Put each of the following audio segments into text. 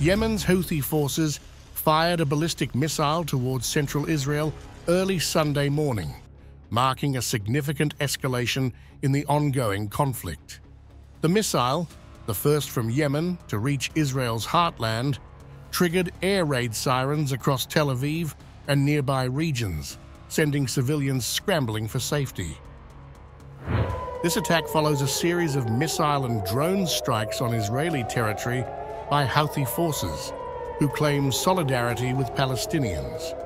Yemen's Houthi forces fired a ballistic missile towards central Israel early Sunday morning, marking a significant escalation in the ongoing conflict. The missile, the first from Yemen to reach Israel's heartland, triggered air raid sirens across Tel Aviv and nearby regions, sending civilians scrambling for safety. This attack follows a series of missile and drone strikes on Israeli territory by Houthi forces, who claim solidarity with Palestinians.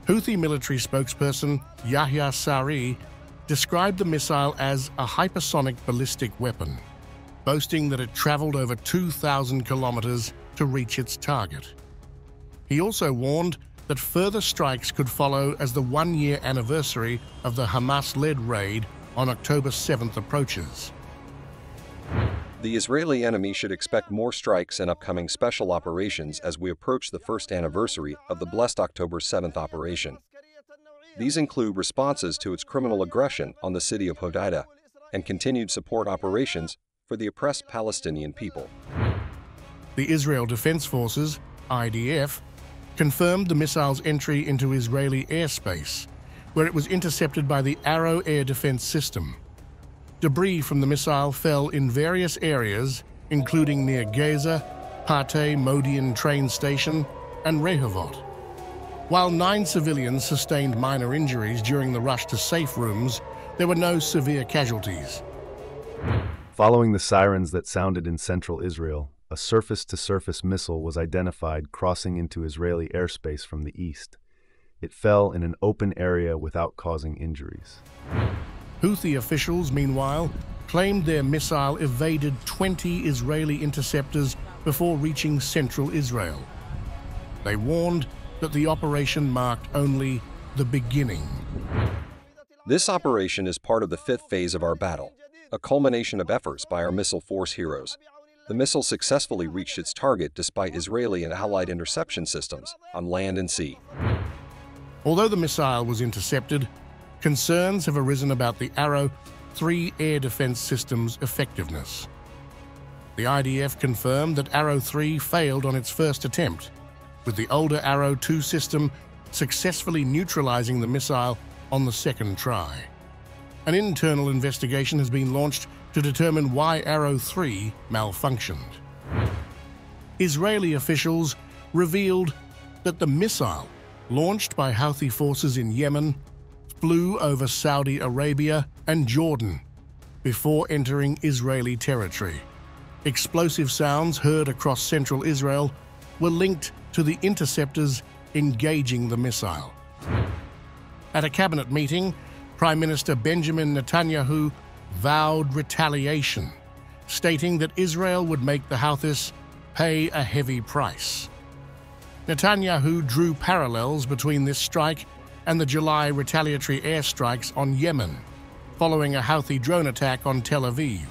Houthi military spokesperson Yahya Sari described the missile as a hypersonic ballistic weapon, boasting that it traveled over 2,000 kilometers to reach its target. He also warned that further strikes could follow as the one-year anniversary of the Hamas-led raid on October 7th approaches. The Israeli enemy should expect more strikes and upcoming special operations as we approach the first anniversary of the blessed October 7th operation. These include responses to its criminal aggression on the city of Hodeidah and continued support operations for the oppressed Palestinian people. The Israel Defense Forces, IDF, confirmed the missile's entry into Israeli airspace, where it was intercepted by the Arrow air defense system. Debris from the missile fell in various areas, including near Gaza, Pateh Modi'in train station, and Rehovot. While 9 civilians sustained minor injuries during the rush to safe rooms, there were no severe casualties. Following the sirens that sounded in central Israel, a surface-to-surface missile was identified crossing into Israeli airspace from the east. It fell in an open area without causing injuries. Houthi officials, meanwhile, claimed their missile evaded 20 Israeli interceptors before reaching central Israel. They warned that the operation marked only the beginning. This operation is part of the 5th phase of our battle, a culmination of efforts by our missile force heroes. The missile successfully reached its target despite Israeli and Allied interception systems on land and sea. Although the missile was intercepted, concerns have arisen about the Arrow 3 air defense system's effectiveness. The IDF confirmed that Arrow 3 failed on its first attempt, with the older Arrow 2 system successfully neutralizing the missile on the second try. An internal investigation has been launched to determine why Arrow 3 malfunctioned. Israeli officials revealed that the missile, launched by Houthi forces in Yemen, flew over Saudi Arabia and Jordan before entering Israeli territory. Explosive sounds heard across central Israel were linked to the interceptors engaging the missile. At a cabinet meeting, Prime Minister Benjamin Netanyahu vowed retaliation, stating that Israel would make the Houthis pay a heavy price. Netanyahu drew parallels between this strike and the July retaliatory airstrikes on Yemen, following a Houthi drone attack on Tel Aviv.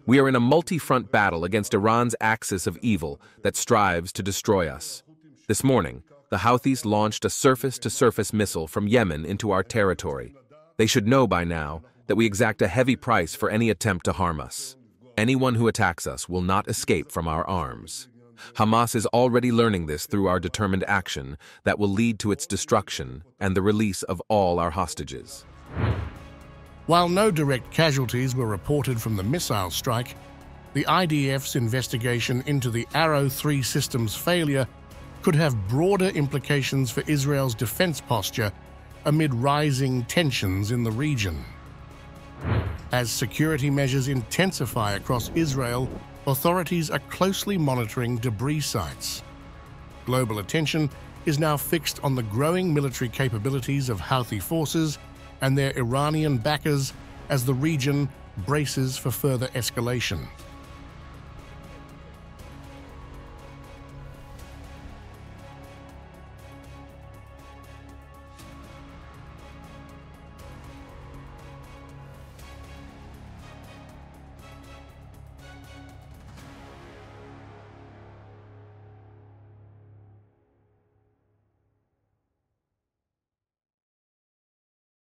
We are in a multi-front battle against Iran's axis of evil that strives to destroy us. This morning, the Houthis launched a surface-to-surface missile from Yemen into our territory. They should know by now that we exact a heavy price for any attempt to harm us. Anyone who attacks us will not escape from our arms. Hamas is already learning this through our determined action that will lead to its destruction and the release of all our hostages. While no direct casualties were reported from the missile strike, the IDF's investigation into the Arrow 3 system's failure could have broader implications for Israel's defense posture amid rising tensions in the region. As security measures intensify across Israel, authorities are closely monitoring debris sites. Global attention is now fixed on the growing military capabilities of Houthi forces and their Iranian backers as the region braces for further escalation.